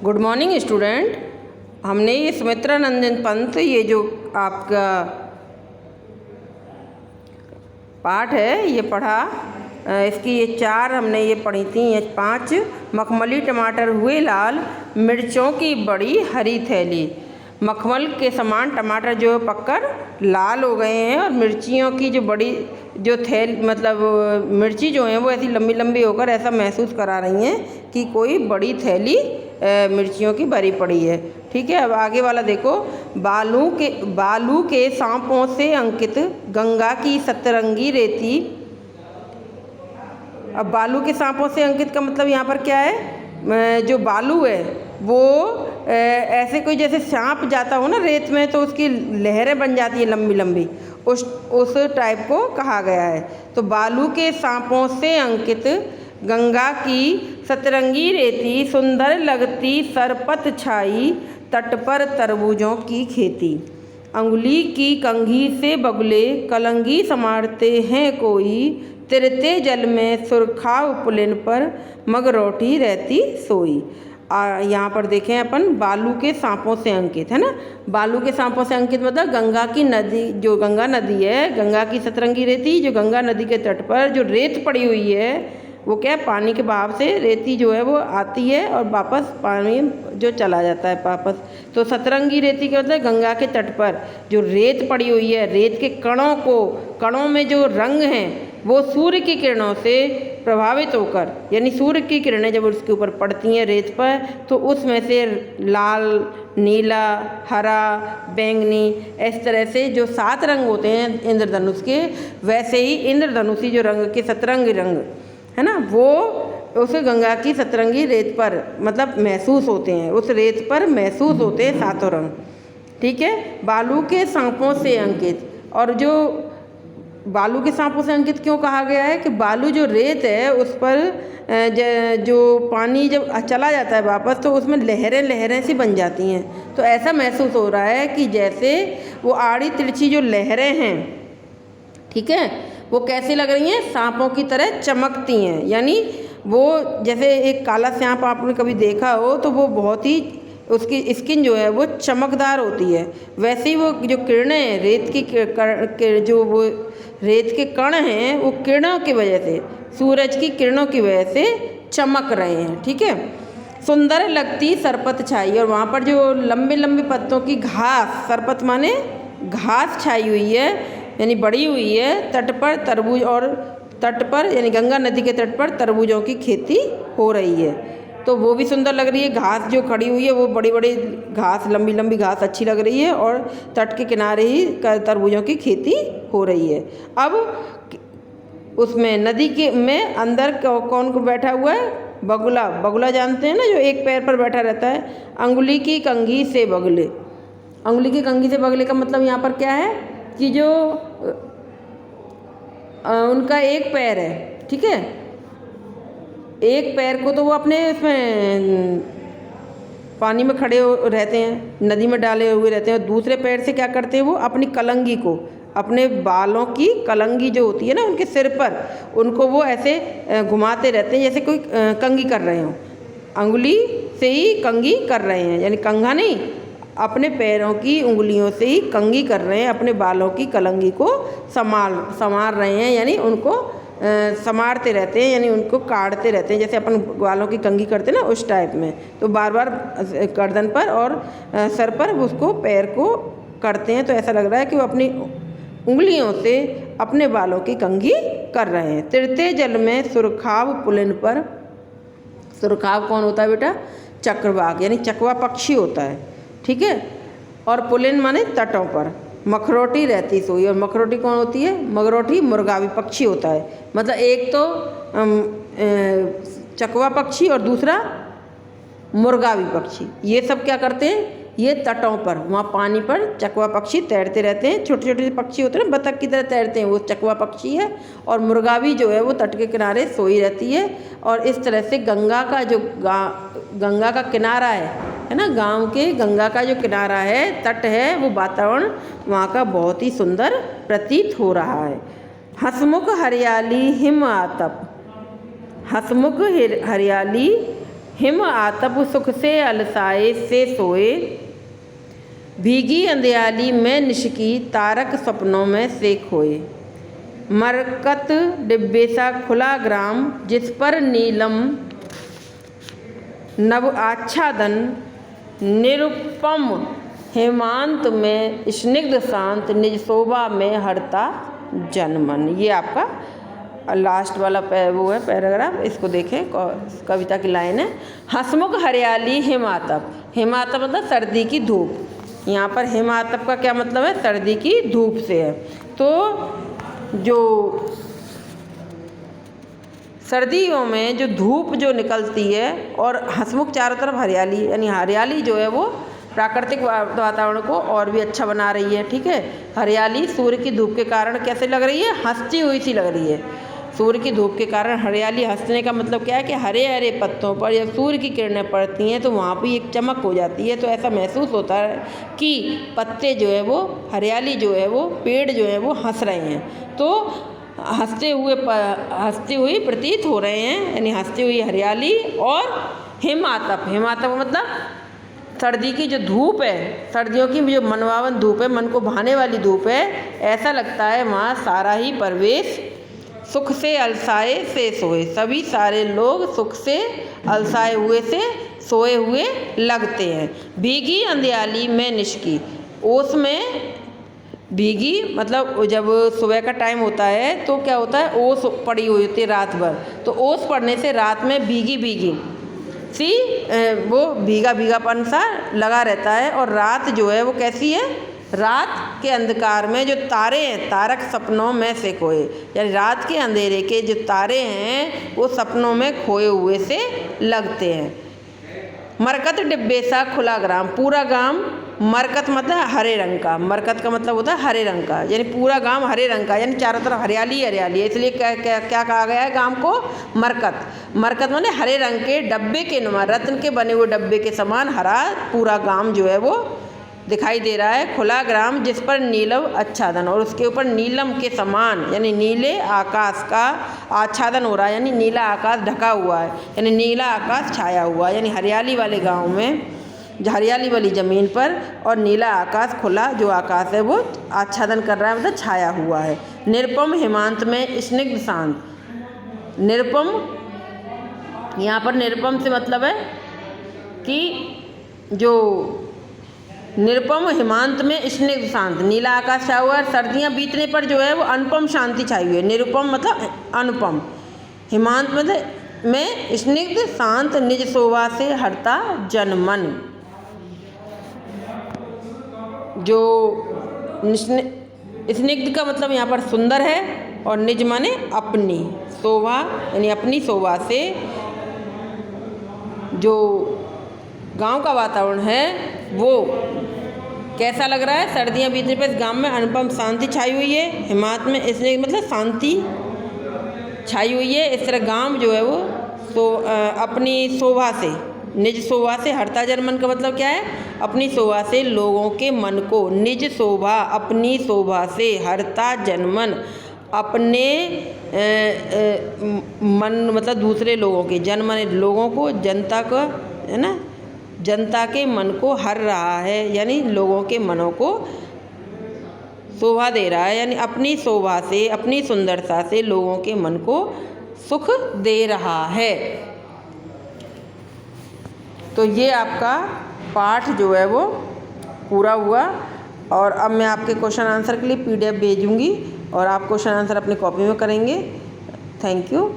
Good morning student. हमने ये सुमित्रा नंदन पंत ये जो आपका पाठ है ये पढ़ा। इसकी ये चार हमने ये पढ़ी थी, ये 5 मखमली टमाटर हुए लाल, मिर्चों की बड़ी हरी थैली। मखमल के समान टमाटर जो पककर लाल हो गए हैं और मिर्चियों की जो बड़ी जो मतलब मिर्ची जो हैं वो ऐसी लंबी लंबी होकर ऐसा महसूस करा रही हैं कि कोई बड़ी थैली मिर्चियों की भरी पड़ी है। ठीक है, अब आगे वाला देखो। बालू के सांपों से अंकित गंगा की सतरंगी रेती। अब बालू के सांपों से अंकित का मतलब यहाँ पर क्या है, जो बालू है वो ऐसे कोई जैसे सांप जाता हो ना रेत में तो उसकी लहरें बन जाती है लंबी लंबी, उस टाइप को कहा गया है। तो बालू के सांपों से अंकित गंगा की सतरंगी रेती, सुंदर लगती सरपत छाई, तट पर तरबूजों की खेती। अंगुली की कंघी से बगुले कलंगी संवारते हैं कोई, तिरते जल में सुरखाव पुलिन पर मगरौठी रहती सोई। यहाँ पर देखें अपन बालू के सांपों से अंकित है ना। बालू के सांपों से अंकित मतलब गंगा की नदी, जो गंगा नदी है, गंगा की सतरंगी रेती, जो गंगा नदी के तट पर जो रेत पड़ी हुई है वो क्या है, पानी के बहाव से रेती जो है वो आती है और वापस पानी जो चला जाता है वापस। तो सतरंगी रेती के मतलब गंगा के तट पर जो रेत पड़ी हुई है, रेत के कणों में जो रंग हैं वो सूर्य की किरणों से प्रभावित होकर, यानी सूर्य की किरणें जब उसके ऊपर पड़ती हैं रेत पर तो उसमें से लाल, नीला, हरा, बैंगनी, इस तरह से जो 7 रंग होते हैं इंद्रधनुष के, वैसे ही इंद्रधनुषी जो रंग के सतरंगी रंग है ना वो उस गंगा की सतरंगी रेत पर मतलब महसूस होते हैं, उस रेत पर महसूस होते हैं 7 रंग। ठीक है, बालू के सांपों से अंकित। और जो बालू के सांपों से अंकित क्यों कहा गया है कि बालू जो रेत है उस पर जो पानी जब चला जाता है वापस तो उसमें लहरें सी बन जाती हैं। तो ऐसा महसूस हो रहा है कि जैसे वो आड़ी तिरछी जो लहरें हैं, ठीक है, वो कैसी लग रही हैं, सांपों की तरह चमकती हैं। यानी वो जैसे एक काला सांप आपने कभी देखा हो तो वो बहुत ही उसकी स्किन जो है वो चमकदार होती है, वैसे ही वो जो किरणें रेत की जो वो रेत के कण हैं वो किरणों की वजह से, सूरज की किरणों की वजह से चमक रहे हैं। ठीक है, सुंदर लगती सरपत छाई, और वहाँ पर जो लंबे लंबे पत्तों की घास, सरपत माने घास छाई हुई है यानी बड़ी हुई है। तट पर तरबूज, और तट पर यानी गंगा नदी के तट पर तरबूजों की खेती हो रही है तो वो भी सुंदर लग रही है। घास जो खड़ी हुई है वो बड़ी बड़ी घास, लंबी लंबी घास अच्छी लग रही है और तट के किनारे ही तरबूजों की खेती हो रही है। अब उसमें नदी के में अंदर कौन को बैठा हुआ है, बगुला जानते हैं ना, जो एक पैर पर बैठा रहता है। अंगुली की कंघी से बगुले, अंगुली की कंघी से बगुले का मतलब यहाँ पर क्या है कि जो उनका एक पैर है, ठीक है, एक पैर को तो वो अपने इसमें पानी में खड़े रहते हैं, नदी में डाले हुए रहते हैं, और दूसरे पैर से क्या करते हैं वो अपनी कलंगी को, अपने बालों की कलंगी जो होती है ना उनके सिर पर, उनको वो ऐसे घुमाते रहते हैं जैसे कोई कंघी कर रहे हों। अंगुली से ही कंघी कर रहे हैं, यानी कंघा नहीं, अपने पैरों की उंगलियों से ही कंघी कर रहे हैं, अपने बालों की कलंगी को संवार रहे हैं, यानी उनको संवारते रहते हैं, यानी उनको काटते रहते हैं जैसे अपन बालों की कंघी करते हैं ना उस टाइप में। तो बार बार गर्दन पर और सर पर उसको पैर को करते हैं, तो ऐसा लग रहा है कि वो अपनी उंगलियों से अपने बालों की कंघी कर रहे हैं। तिरते जल में सुरखाव पुलिन पर, सुरखाव कौन होता है बेटा, चक्रवाक यानी चकवा पक्षी होता है। ठीक है, और पुलिन माने तटों पर मखरौटी रहती सोई, और मखरौटी कौन होती है, मगरौठी मुर्गावी पक्षी होता है। मतलब एक तो चकवा पक्षी और दूसरा मुर्गावी पक्षी, ये सब क्या करते हैं, ये तटों पर वहाँ पानी पर चकवा पक्षी तैरते रहते हैं। छोटे छोटे पक्षी होते हैं ना, बतख की तरह तैरते हैं, वो चकवा पक्षी है, और मुर्गावी जो है वो तट के किनारे सोई रहती है। और इस तरह से गंगा का जो गंगा का किनारा है ना, गांव के गंगा का जो किनारा है, तट है, वो वातावरण वहाँ का बहुत ही सुंदर प्रतीत हो रहा है। हसमुख हरियाली हिम आतप, हसमुख हरियाली हिम आतप सुख से अलसाए से सोए, भीगी अंधियाली में निशकी तारक सपनों में से खोए। मरकत डिब्बे सा खुला ग्राम जिस पर नीलम नव आच्छादन, निरुपम हेमांत में स्निग्ध शांत निज शोभा में हरता जनमन। ये आपका लास्ट वाला वो है पैराग्राफ, इसको देखें, कविता की लाइन है। हंसमुख हरियाली हिमातप, हिमातप मतलब सर्दी की धूप। यहाँ पर हिमातप का क्या मतलब है? सर्दी की धूप से है। तो जो सर्दियों में जो धूप जो निकलती है और हंसमुख चारों तरफ हरियाली, यानी हरियाली जो है वो प्राकृतिक वातावरण को और भी अच्छा बना रही है। ठीक है, हरियाली सूर्य की धूप के कारण कैसे लग रही है? हंसती हुई सी लग रही है। सूर्य की धूप के कारण हरियाली, हंसने का मतलब क्या है कि हरे हरे पत्तों पर जब सूर्य की किरणें पड़ती हैं तो वहाँ भी एक चमक हो जाती है। तो ऐसा महसूस होता है कि पत्ते जो है वो, हरियाली जो है वो, पेड़ जो है वो हंस रहे हैं। तो हंसते हुए प्रतीत हो रहे हैं, यानी हंसती हुई हरियाली। और हिमातप, हिमातप मतलब सर्दी की जो धूप है, सर्दियों की जो मनभावन धूप है, मन को भाने वाली धूप है, ऐसा लगता है वहाँ सारा ही परिवेश सुख से अलसाए से सोए, सभी सारे लोग सुख से अलसाए हुए से सोए हुए लगते हैं। भीगी अंधियाली में निशकी, ओस में भीगी मतलब जब सुबह का टाइम होता है तो क्या होता है? ओस पड़ी हुई होती है रात भर, तो ओस पड़ने से रात में भीगी भीगी सी वो भीगा भीगापन सा लगा रहता है। और रात जो है वो कैसी है? रात के अंधकार में जो तारे हैं, तारक सपनों में से खोए, यानी रात के अंधेरे के जो तारे हैं वो सपनों में खोए हुए से लगते हैं। मरकत डिब्बे सा खुला ग्राम, पूरा गांव, मरकत मतलब हरे रंग का, मरकत का मतलब होता है हरे रंग का, यानी पूरा गांव हरे रंग का, यानी चारों तरफ हरियाली हरियाली है, इसलिए क्या कहा गया है गांव को? मरकत। मरकत माने हरे रंग के डब्बे के नुमा, रत्न के बने हुए डब्बे के समान हरा पूरा गांव जो है वो दिखाई दे रहा है। खुला ग्राम जिस पर नीलम आच्छादन, और उसके ऊपर नीलम के समान यानी नीले आकाश का आच्छादन हो रहा है, यानी नीला आकाश ढका हुआ है, यानी नीला आकाश छाया हुआ है, यानी हरियाली वाले गांव में, हरियाली वाली ज़मीन पर और नीला आकाश, खुला जो आकाश है वो आच्छादन कर रहा है, मतलब छाया हुआ है। निरुपम हेमांत में स्निग्ध शांत, निरुपम, यहाँ पर निरुपम से मतलब है कि जो निरुपम हेमांत में स्निग्ध शांत, नीला आकाश छाया हुआ है, सर्दियाँ बीतने पर जो है वो अनुपम शांति छाई हुई है। निरुपम मतलब अनुपम, हेमांत मतलब में स्निग्ध शांत निज शोभा से हरता जनमन। जो स्निग्ध का मतलब यहाँ पर सुंदर है, और निज माने अपनी शोभा, यानी अपनी शोभा से जो गांव का वातावरण है वो कैसा लग रहा है? सर्दियाँ बीतने पर इस गांव में अनुपम शांति छाई हुई है। हिमात में इसने मतलब शांति छाई हुई है। इस तरह गांव जो है वो अपनी शोभा से, निज शोभा से हरता जनमन का मतलब क्या है? अपनी शोभा से लोगों के मन को, निज शोभा अपनी शोभा से हरता जनमन, अपने मन मतलब दूसरे लोगों के, जनमन लोगों को, जनता को, है ना, जनता के मन को हर रहा है, यानी लोगों के मनों को शोभा दे रहा है, यानी अपनी शोभा से, अपनी सुंदरता से लोगों के मन को सुख दे रहा है। तो ये आपका पाठ जो है वो पूरा हुआ। और अब मैं आपके क्वेश्चन आंसर के लिए PDF भेजूंगी और आप क्वेश्चन आंसर अपनी कॉपी में करेंगे। Thank you.